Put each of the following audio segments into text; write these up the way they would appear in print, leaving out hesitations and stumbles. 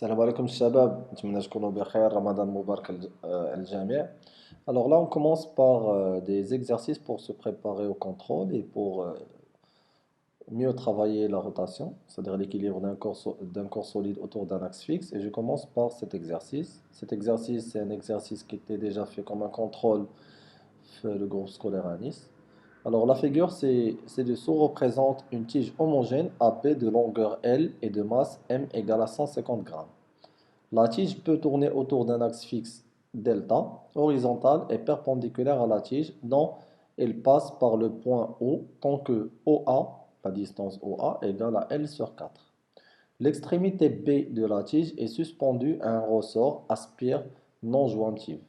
السلام عليكم الشباب نتمنى تكونوا بخير رمضان مبارك الجميع. Alors là on commence par des exercices pour se préparer au contrôle et pour mieux travailler la rotation, c'est-à-dire l'équilibre d'un corps solide autour d'un axe fixe. Et je commence par cet exercice. Cet exercice c'est un exercice qui était déjà fait comme un contrôle fait le groupe scolaire à Nice. Alors la figure ci-dessous représente une tige homogène AB de longueur L et de masse M égale à 150 grammes. La tige peut tourner autour d'un axe fixe delta, horizontal et perpendiculaire à la tige, dont elle passe par le point O, tant que OA, la distance OA, égale à L sur 4. L'extrémité B de la tige est suspendue à un ressort aspire non jointive.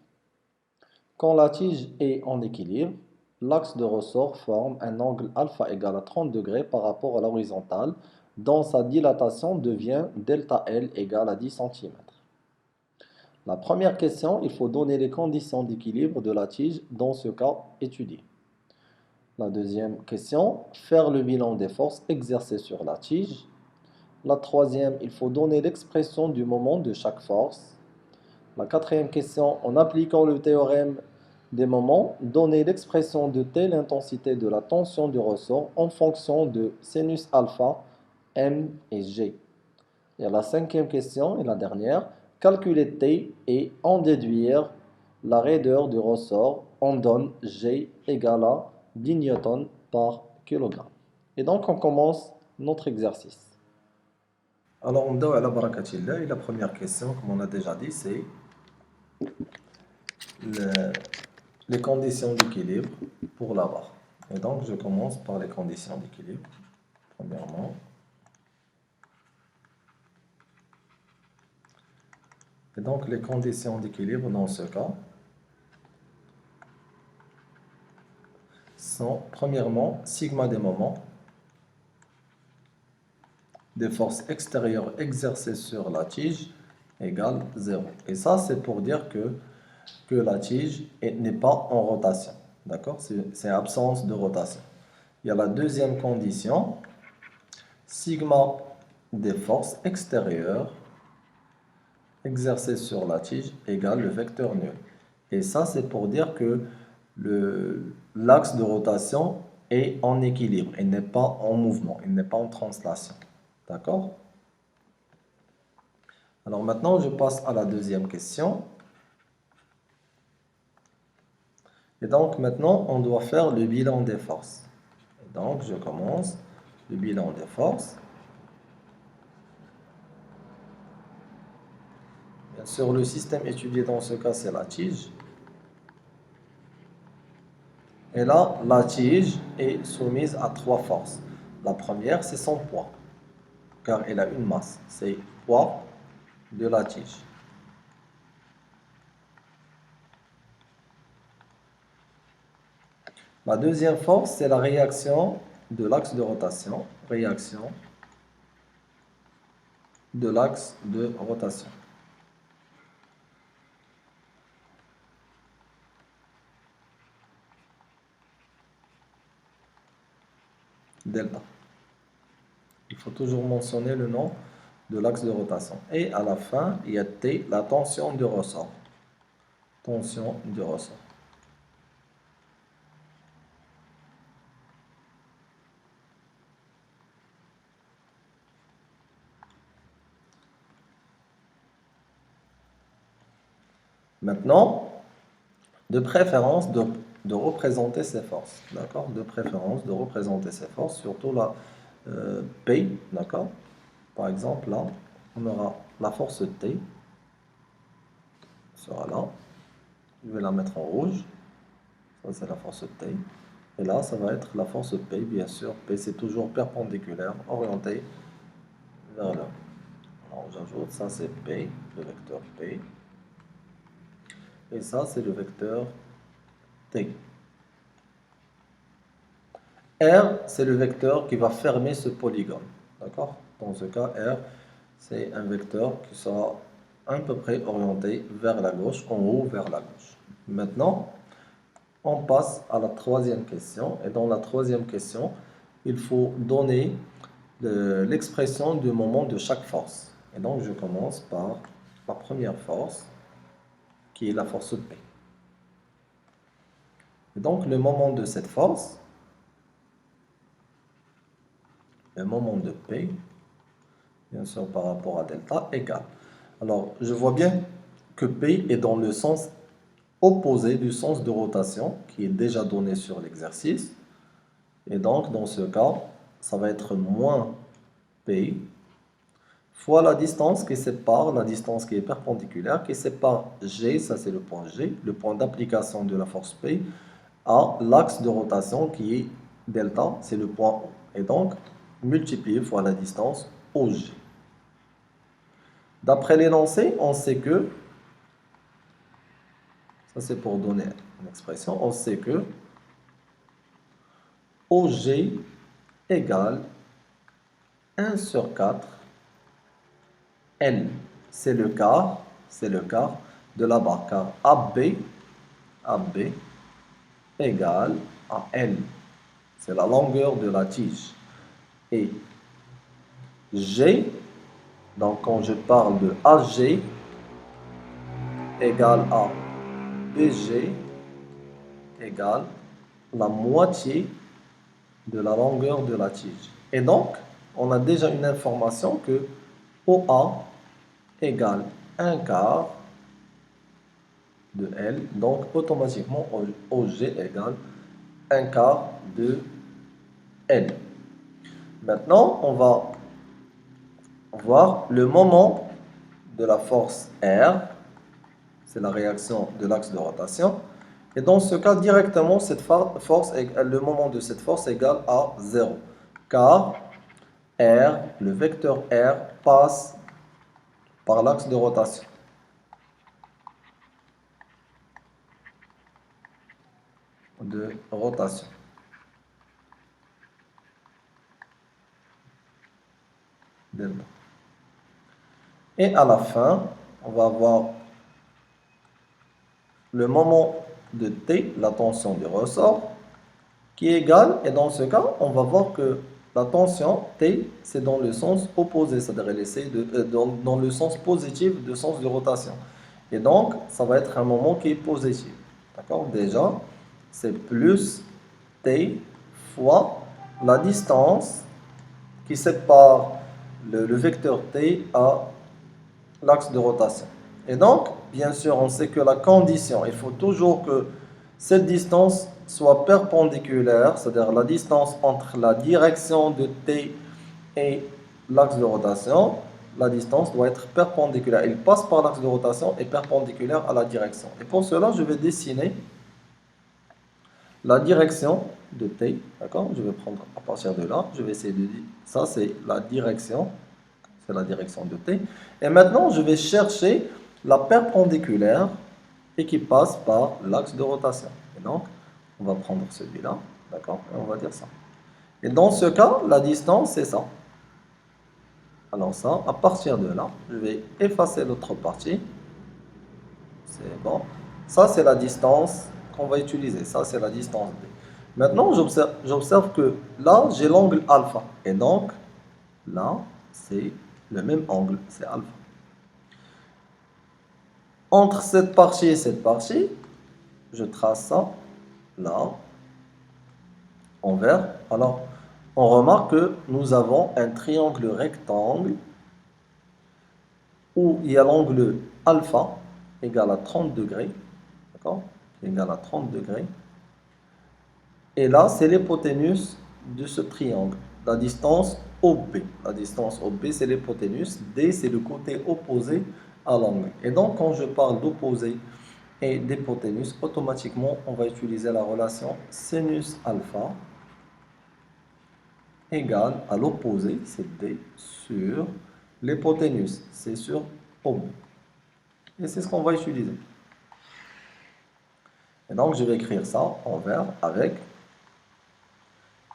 Quand la tige est en équilibre, l'axe de ressort forme un angle alpha égal à 30 degrés par rapport à l'horizontale, dont sa dilatation devient delta L égale à 10 cm. La première question, il faut donner les conditions d'équilibre de la tige dans ce cas étudié. La deuxième question, faire le bilan des forces exercées sur la tige. La troisième, il faut donner l'expression du moment de chaque force. La quatrième question, en appliquant le théorème des moments, donner l'expression de telle intensité de la tension du ressort en fonction de sinus alpha, M et G. Et la cinquième question et la dernière, calculer T et en déduire la raideur du ressort. On donne G égale à 10 newtons par kilogramme. Et donc on commence notre exercice. Alors on doit à la barakatillah et la première question, comme on a déjà dit, c'est les conditions d'équilibre pour la barre. Et donc je commence par les conditions d'équilibre. Premièrement, et donc les conditions d'équilibre dans ce cas sont premièrement sigma des moments, des forces extérieures exercées sur la tige égale 0. Et ça c'est pour dire que la tige n'est pas en rotation. D'accord? C'est absence de rotation. Il y a la deuxième condition, sigma des forces extérieures exercées sur la tige égale le vecteur nul. Et ça, c'est pour dire que l'axe de rotation est en équilibre, il n'est pas en mouvement, il n'est pas en translation. D'accord? Alors maintenant, je passe à la deuxième question. Et donc maintenant, on doit faire le bilan des forces. Et donc, je commence le bilan des forces. Bien sûr, le système étudié dans ce cas, c'est la tige. Et là, la tige est soumise à trois forces. La première, c'est son poids, car elle a une masse. C'est poids de la tige. La deuxième force, c'est la réaction de l'axe de rotation. Réaction de l'axe de rotation. Delta. Il faut toujours mentionner le nom de l'axe de rotation. Et à la fin, il y a T, la tension du ressort. Tension du ressort. Maintenant, de préférence de représenter ces forces. D'accord? De préférence de représenter ces forces, surtout la P. D'accord? Par exemple, là, on aura la force T. Sera là. Je vais la mettre en rouge. Ça, c'est la force T. Et là, ça va être la force P, bien sûr. P, c'est toujours perpendiculaire, orienté vers là. Alors, j'ajoute, ça, c'est P, le vecteur P. Et ça, c'est le vecteur T. R, c'est le vecteur qui va fermer ce polygone. D'accord? Dans ce cas, R, c'est un vecteur qui sera à peu près orienté vers la gauche, en haut vers la gauche. Maintenant, on passe à la troisième question. Et dans la troisième question, il faut donner l'expression du moment de chaque force. Et donc, je commence par la première force, qui est la force P. Et donc, le moment de cette force, le moment de P, bien sûr par rapport à delta, égale. Alors, je vois bien que P est dans le sens opposé du sens de rotation qui est déjà donné sur l'exercice. Et donc, dans ce cas, ça va être moins P fois la distance qui sépare, la distance qui est perpendiculaire, qui sépare G, ça c'est le point G, le point d'application de la force P, à l'axe de rotation qui est delta, c'est le point O. Et donc, multiplié fois la distance OG. D'après l'énoncé, on sait que, ça c'est pour donner une expression, on sait que OG égale 1 sur 4 L. C'est le quart de la barre, car AB égale à L. C'est la longueur de la tige. Et G, donc quand je parle de AG, égale à BG, égale la moitié de la longueur de la tige. Et donc, on a déjà une information que OA égale 1 quart de L, donc automatiquement OG égale 1 quart de L. Maintenant, on va voir le moment de la force R, c'est la réaction de l'axe de rotation. Et dans ce cas, directement, le moment de cette force égale à 0. Car R, le vecteur R, passe par l'axe de rotation. Delta. Et à la fin, on va avoir le moment de T, la tension du ressort, qui est égale, et dans ce cas, on va voir que la tension T, c'est dans le sens opposé, c'est-à-dire dans le sens positif du sens de rotation. Et donc, ça va être un moment qui est positif. D'accord? Déjà, c'est plus T fois la distance qui sépare le vecteur T à l'axe de rotation. Et donc, bien sûr, on sait que la condition, il faut toujours que cette distance soit perpendiculaire, c'est-à-dire la distance entre la direction de T et l'axe de rotation, la distance doit être perpendiculaire. Il passe par l'axe de rotation et perpendiculaire à la direction. Et pour cela, je vais dessiner la direction de T, d'accord? Je vais prendre à partir de là, je vais essayer de dire, ça c'est la direction de T. Et maintenant, je vais chercher la perpendiculaire et qui passe par l'axe de rotation. Et donc, on va prendre celui-là, d'accord? Et on va dire ça. Et dans ce cas, la distance, c'est ça. Alors ça, à partir de là, je vais effacer l'autre partie. C'est bon. Ça, c'est la distance qu'on va utiliser. Ça, c'est la distance D. Maintenant, j'observe que là, j'ai l'angle alpha. Et donc, là, c'est le même angle, c'est alpha. Entre cette partie et cette partie, je trace ça là, en vert. Alors, on remarque que nous avons un triangle rectangle où il y a l'angle alpha égal à 30 degrés. D'accord? Égal à 30 degrés. Et là, c'est l'hypoténuse de ce triangle. La distance OB. La distance OB, c'est l'hypoténuse. D, c'est le côté opposé à l'angle. Et donc, quand je parle d'opposé et d'hypoténuse, automatiquement, on va utiliser la relation sinus alpha égale à l'opposé, c'est D, sur l'hypoténuse, c'est sur OB. Et c'est ce qu'on va utiliser. Et donc, je vais écrire ça en vert avec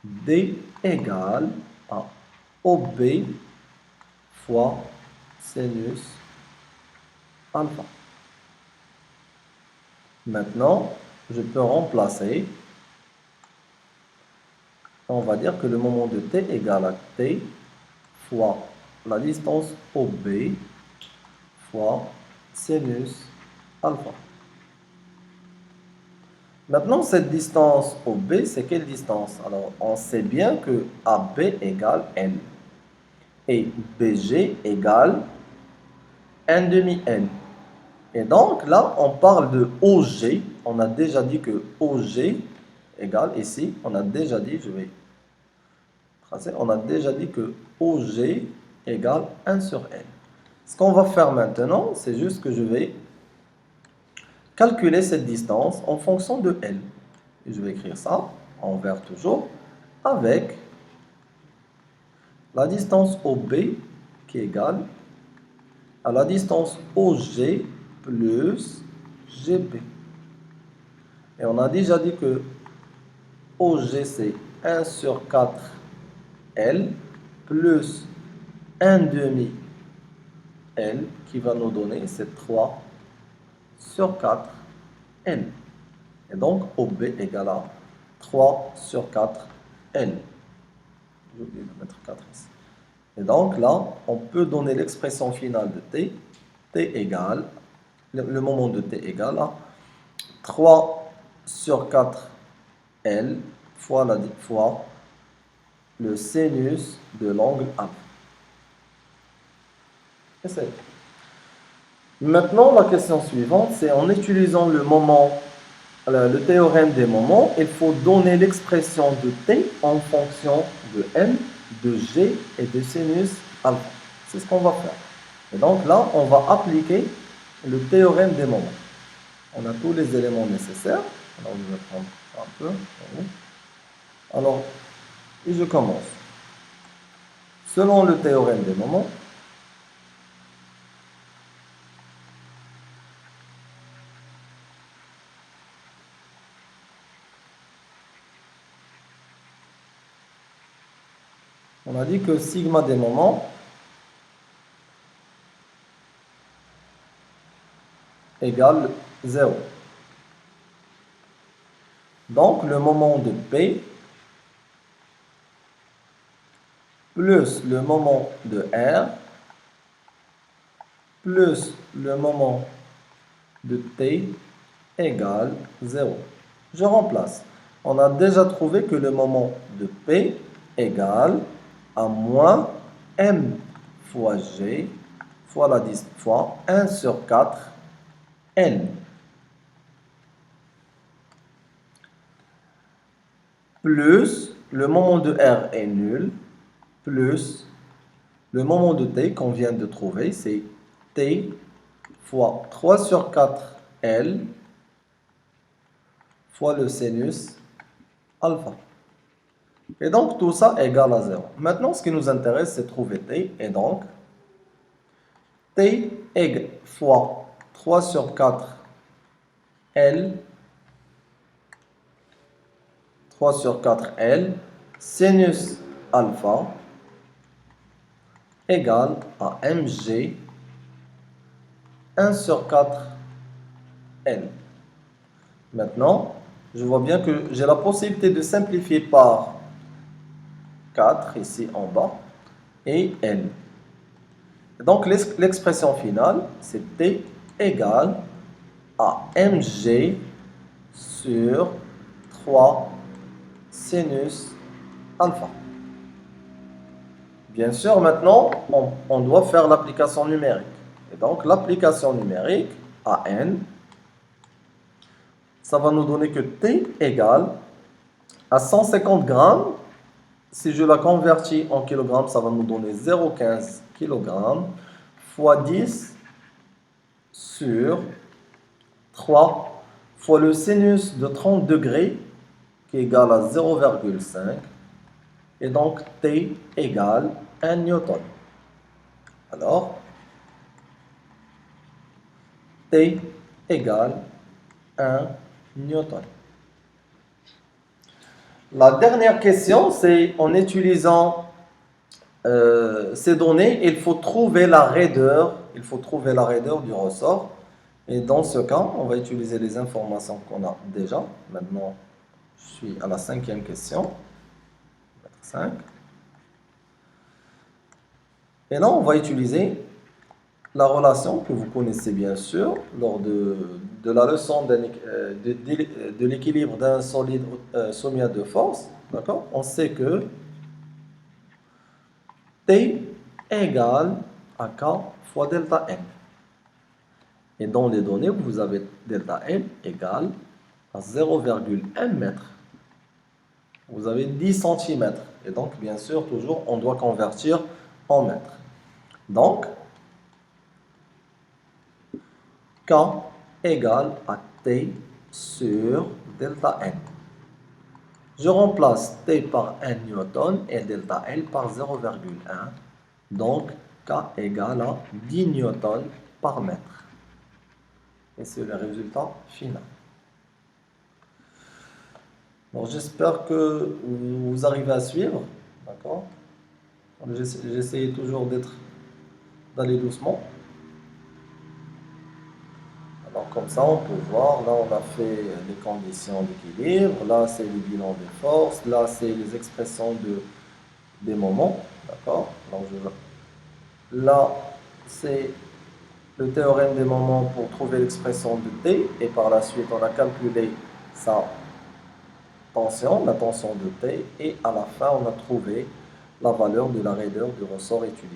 D égale à OB fois sinus alpha. Maintenant, je peux remplacer. On va dire que le moment de T égale à T fois la distance OB fois sinus alpha. Maintenant, cette distance OB, c'est quelle distance? Alors, on sait bien que AB égale N et BG égale 1 demi N. Et donc, là, on parle de OG. On a déjà dit que OG égale, ici, on a déjà dit, je vais tracer, on a déjà dit que OG égale 1 sur N. Ce qu'on va faire maintenant, c'est juste que je vais calculer cette distance en fonction de L. Et je vais écrire ça, en vert toujours, avec la distance OB qui est égale à la distance OG plus GB. Et on a déjà dit que OG c'est 1 sur 4 L plus 1 demi L qui va nous donner c'est 3 sur 4 L. Et donc OB égale à 3 sur 4 L. J'ai oublié de mettre 4 ici. Et donc là, on peut donner l'expression finale de T. T égale, le moment de T égale à 3 sur 4 L fois le sinus de l'angle A. Et c'est. Maintenant, la question suivante, c'est en utilisant le théorème des moments, il faut donner l'expression de T en fonction de M, de G et de sinus alpha. C'est ce qu'on va faire. Et donc là, on va appliquer le théorème des moments. On a tous les éléments nécessaires. Alors, je vais prendre ça un peu. Alors, et je commence. Selon le théorème des moments, on a dit que sigma des moments égale 0. Donc, le moment de P plus le moment de R plus le moment de T égale 0. Je remplace. On a déjà trouvé que le moment de P égale à moins M fois G fois 1 sur 4 N. Plus le moment de R est nul, plus le moment de T qu'on vient de trouver, c'est T fois 3 sur 4 L fois le sinus alpha. Et donc, tout ça égale à 0. Maintenant, ce qui nous intéresse, c'est trouver T. Et donc, T égale fois 3 sur 4 L, 3 sur 4 L, sinus alpha, égale à mg 1 sur 4 L. Maintenant, je vois bien que j'ai la possibilité de simplifier par 4 ici en bas et L. Donc l'expression finale, c'est T égale à mg sur 3 sinus alpha. Bien sûr, maintenant, on doit faire l'application numérique. Et donc l'application numérique à n, ça va nous donner que T égale à 150 grammes. Si je la convertis en kilogrammes, ça va nous donner 0,15 kg fois 10 sur 3 fois le sinus de 30 degrés qui est égal à 0,5 et donc T égale 1 newton. Alors, T égale 1 newton. La dernière question, c'est en utilisant ces données, il faut trouver la raideur. Il faut trouver la raideur du ressort. Et dans ce cas, on va utiliser les informations qu'on a déjà. Maintenant, je suis à la 5e question. 5. Et là, on va utiliser la relation que vous connaissez bien sûr lors de la leçon de l'équilibre d'un solide soumis à deux forces. D'accord? On sait que T égale à K fois delta N. Et dans les données, vous avez delta N égale à 0,1 mètre. Vous avez 10 centimètres. Et donc, bien sûr, toujours, on doit convertir en mètres. Donc, K égale à T sur delta N. Je remplace T par 1 newton et delta L par 0,1. Donc, K égale à 10 newtons par mètre. Et c'est le résultat final. Bon, j'espère que vous arrivez à suivre. D'accord? J'essaie toujours d'aller doucement. Alors comme ça, on peut voir, là on a fait les conditions d'équilibre, là c'est le bilan des forces, là c'est les expressions des moments, d'accord? Là c'est le théorème des moments pour trouver l'expression de T, et par la suite on a calculé sa tension, la tension de T, et à la fin on a trouvé la valeur de la raideur du ressort utilisé.